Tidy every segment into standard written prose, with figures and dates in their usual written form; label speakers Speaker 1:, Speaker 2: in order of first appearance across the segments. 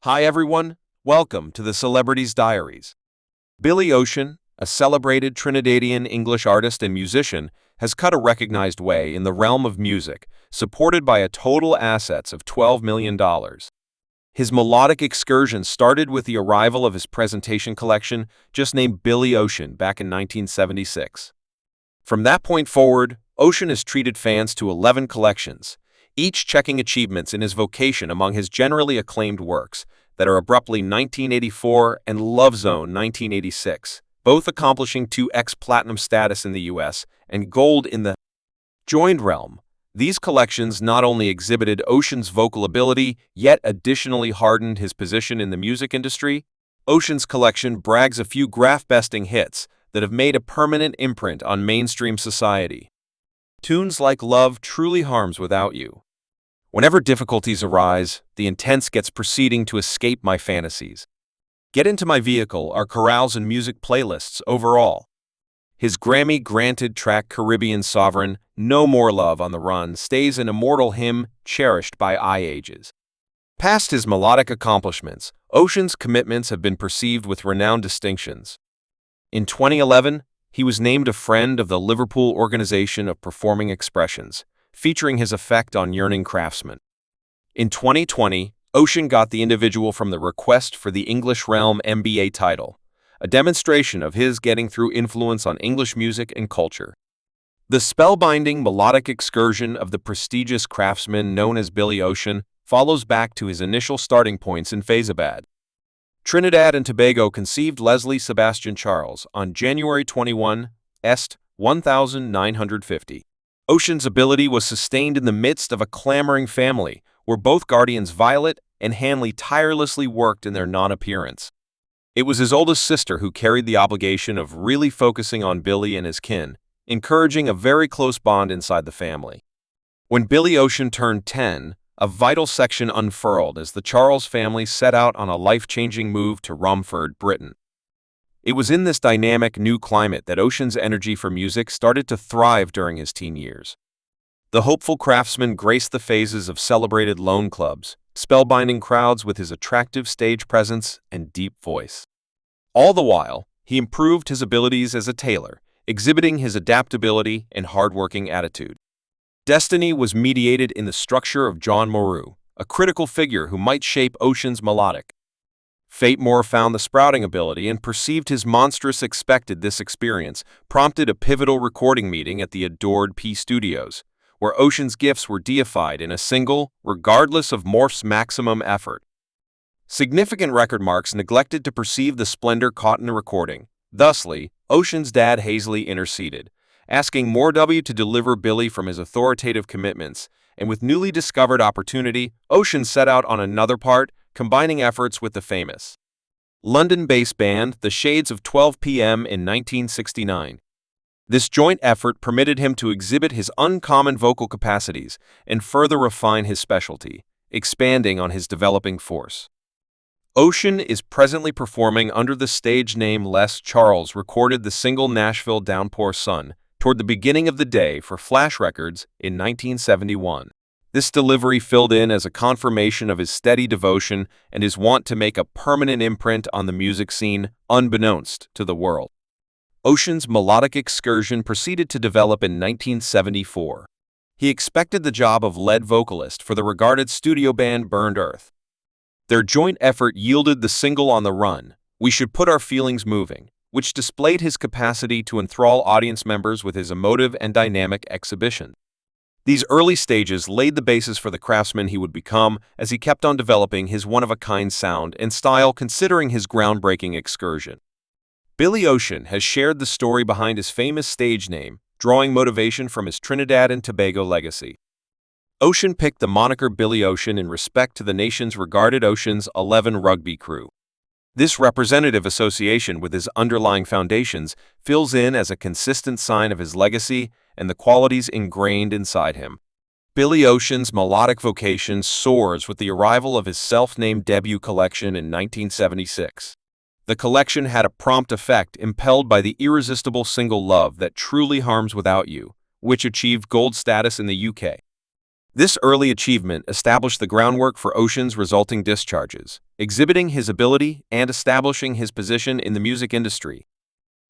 Speaker 1: Hi everyone, welcome to the Celebrities Diaries. Billy Ocean, a celebrated Trinidadian English artist and musician, has cut a recognized way in the realm of music, supported by a total assets of $12 million. His melodic excursion started with the arrival of his presentation collection, just named Billy Ocean, back in 1976. From that point forward, Ocean has treated fans to 11 collections, each checking achievements in his vocation among his generally acclaimed works that are abruptly 1984 and Love Zone 1986, both accomplishing 2x platinum status in the US and gold in the joined realm. These collections not only exhibited Ocean's vocal ability, yet additionally hardened his position in the music industry. Ocean's collection brags a few graph-besting hits that have made a permanent imprint on mainstream society. Tunes like Love Truly Harms Without You. Whenever difficulties arise, the intense gets proceeding to escape my fantasies. Get Into My Vehicle are chorales and music playlists overall. His Grammy-granted track Caribbean Sovereign, No More Love on the Run stays an immortal hymn cherished by ages. Past his melodic accomplishments, Ocean's commitments have been perceived with renowned distinctions. In 2011, he was named a friend of the Liverpool Organization of Performing Expressions, featuring his effect on yearning craftsmen. In 2020, Ocean got the individual from the Request for the English Realm MBA title, a demonstration of his getting through influence on English music and culture. The spellbinding melodic excursion of the prestigious craftsman known as Billy Ocean follows back to his initial starting points in Faizabad, Trinidad and Tobago conceived Leslie Sebastian Charles on January 21, 1950. Ocean's ability was sustained in the midst of a clamoring family, where both guardians Violet and Hanley tirelessly worked in their non-appearance. It was his oldest sister who carried the obligation of really focusing on Billy and his kin, encouraging a very close bond inside the family. When Billy Ocean turned 10, a vital section unfurled as the Charles family set out on a life-changing move to Romford, Britain. It was in this dynamic new climate that Ocean's energy for music started to thrive during his teen years. The hopeful craftsman graced the phases of celebrated lone clubs, spellbinding crowds with his attractive stage presence and deep voice. All the while, he improved his abilities as a tailor, exhibiting his adaptability and hard-working attitude. Destiny was mediated in the structure of John Moreau, a critical figure who might shape Ocean's melodic. Fate Moore found the sprouting ability and perceived his monstrous expected this experience prompted a pivotal recording meeting at the adored P Studios, where Ocean's gifts were deified in a single, regardless of Morph's maximum effort. Significant record marks neglected to perceive the splendor caught in the recording. Thusly, Ocean's dad Hazley interceded, asking Moore W. to deliver Billy from his authoritative commitments, and with newly discovered opportunity, Ocean set out on another part, combining efforts with the famous London-based band The Shades of 12 p.m. in 1969. This joint effort permitted him to exhibit his uncommon vocal capacities and further refine his specialty, expanding on his developing force. Ocean is presently performing under the stage name Les Charles recorded the single Nashville Downpour Sun toward the beginning of the day for Flash Records in 1971. This delivery filled in as a confirmation of his steady devotion and his want to make a permanent imprint on the music scene, unbeknownst to the world. Ocean's melodic excursion proceeded to develop in 1974. He expected the job of lead vocalist for the regarded studio band Burned Earth. Their joint effort yielded the single On the Run, We Should Put Our Feelings Moving, which displayed his capacity to enthrall audience members with his emotive and dynamic exhibition. These early stages laid the basis for the craftsman he would become as he kept on developing his one-of-a-kind sound and style considering his groundbreaking excursion. Billy Ocean has shared the story behind his famous stage name, drawing motivation from his Trinidad and Tobago legacy. Ocean picked the moniker Billy Ocean in respect to the nation's regarded Ocean's 11 rugby crew. This representative association with his underlying foundations fills in as a consistent sign of his legacy and the qualities ingrained inside him. Billy Ocean's melodic vocation soars with the arrival of his self-named debut collection in 1976. The collection had a prompt effect impelled by the irresistible single Love That Truly Harms Without You, which achieved gold status in the UK. This early achievement established the groundwork for Ocean's resulting discharges, exhibiting his ability and establishing his position in the music industry.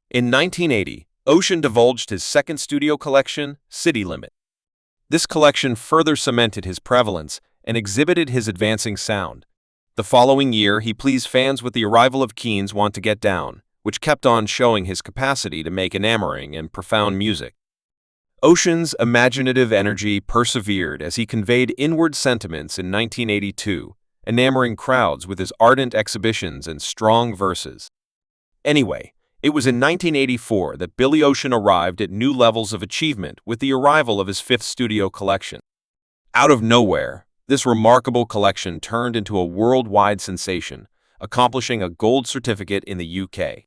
Speaker 1: In 1980, Ocean divulged his second studio collection, City Limit. This collection further cemented his prevalence and exhibited his advancing sound. The following year, he pleased fans with the arrival of Keene's Want to Get Down, which kept on showing his capacity to make enamoring and profound music. Ocean's imaginative energy persevered as he conveyed inward sentiments in 1982, enamoring crowds with his ardent exhibitions and strong verses. Anyway, it was in 1984 that Billy Ocean arrived at new levels of achievement with the arrival of his fifth studio collection. Out of nowhere, this remarkable collection turned into a worldwide sensation, accomplishing a gold certificate in the UK,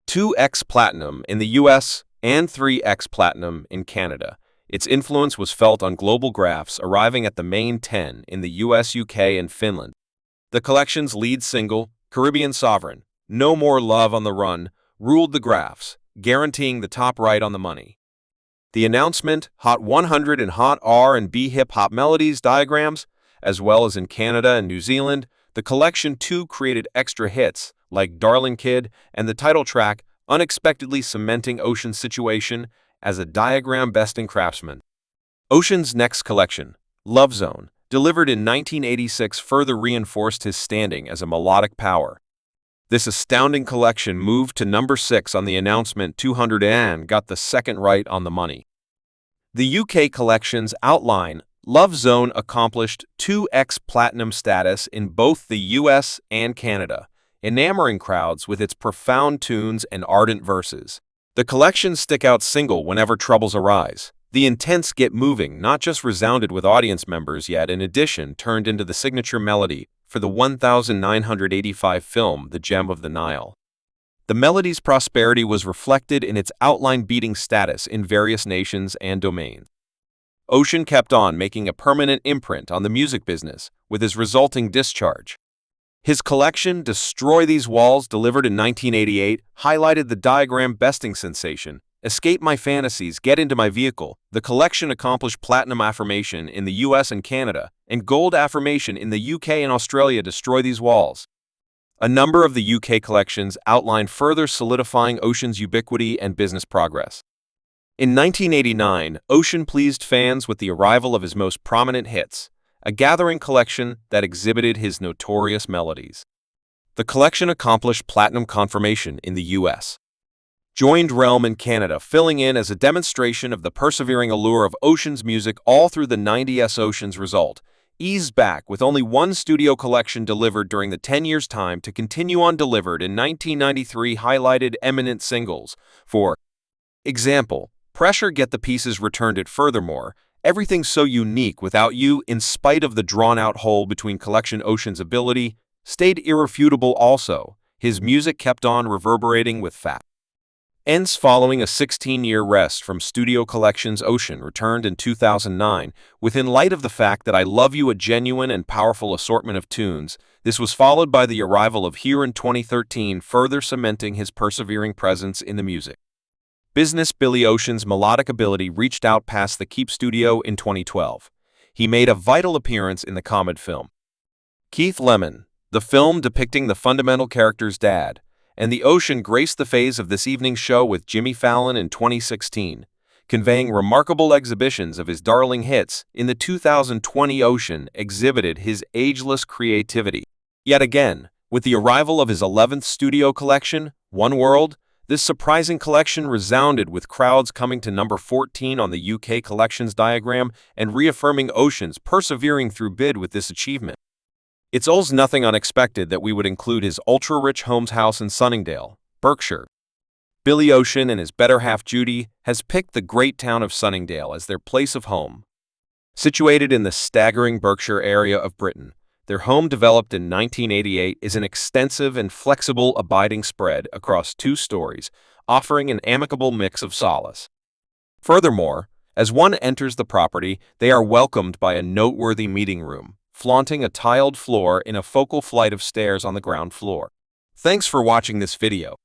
Speaker 1: 2x platinum in the US, and 3x platinum in Canada. Its influence was felt on global graphs, arriving at the main 10 in the US, UK, and Finland. The collection's lead single, Caribbean Sovereign, No More Love on the Run, ruled the graphs, guaranteeing the top right on the money. The announcement, Hot 100 and Hot R&B hip-hop melodies diagrams, as well as in Canada and New Zealand, the collection too created extra hits like Darling Kid and the title track, unexpectedly cementing Ocean's situation as a diagram-besting craftsman. Ocean's next collection, Love Zone, delivered in 1986, further reinforced his standing as a melodic power. This astounding collection moved to number 6 on the announcement 200 and got the second right on the money. The UK collection's outline, Love Zone, accomplished 2x platinum status in both the US and Canada, enamoring crowds with its profound tunes and ardent verses. The collection's stick-out single, Whenever Troubles Arise, the intense Get Moving, not just resounded with audience members yet in addition turned into the signature melody for the 1985 film The Gem of the Nile. The melody's prosperity was reflected in its outline-beating status in various nations and domains. Ocean kept on making a permanent imprint on the music business with his resulting discharge. His collection, Destroy These Walls, delivered in 1988, highlighted the diagram-besting sensation, Escape My Fantasies, Get Into My Vehicle. The collection accomplished platinum affirmation in the US and Canada, and gold affirmation in the UK and Australia, Destroy These Walls. A number of the UK collections outlined further solidifying Ocean's ubiquity and business progress. In 1989, Ocean pleased fans with the arrival of his most prominent hits, a gathering collection that exhibited his notorious melodies. The collection accomplished platinum confirmation in the US, joined Realm in Canada, filling in as a demonstration of the persevering allure of Ocean's music all through the 90s. Ocean's result, eased back with only one studio collection delivered during the 10 years' time to continue on. Delivered in 1993, highlighted eminent singles. For example, Pressure, Get the Pieces returned it. Furthermore, Everything's So Unique Without You, in spite of the drawn-out hole between collection, Ocean's ability stayed irrefutable. Also, his music kept on reverberating with fat ends. Following a 16-year rest from studio collections, Ocean returned in 2009 with In Light of the Fact That I Love You, a genuine and powerful assortment of tunes. This was followed by the arrival of Here in 2013, further cementing his persevering presence in the music business. Billy Ocean's melodic ability reached out past the Keep Studio in 2012. He made a vital appearance in the comedy film Keith Lemon, the film depicting the fundamental character's dad, and the Ocean graced the phase of This Evening's Show with Jimmy Fallon in 2016, conveying remarkable exhibitions of his darling hits. In the 2020, Ocean exhibited his ageless creativity. Yet again, with the arrival of his 11th studio collection, One World, this surprising collection resounded with crowds coming to number 14 on the UK collections diagram and reaffirming Ocean's persevering through bid with this achievement. It's almost nothing unexpected that we would include his ultra-rich house in Sunningdale, Berkshire. Billy Ocean and his better half Judy has picked the great town of Sunningdale as their place of home. Situated in the staggering Berkshire area of Britain, their home, developed in 1988, is an extensive and flexible abiding spread across 2 stories, offering an amicable mix of solace. Furthermore, as one enters the property, they are welcomed by a noteworthy meeting room, flaunting a tiled floor in a focal flight of stairs on the ground floor. Thanks for watching this video.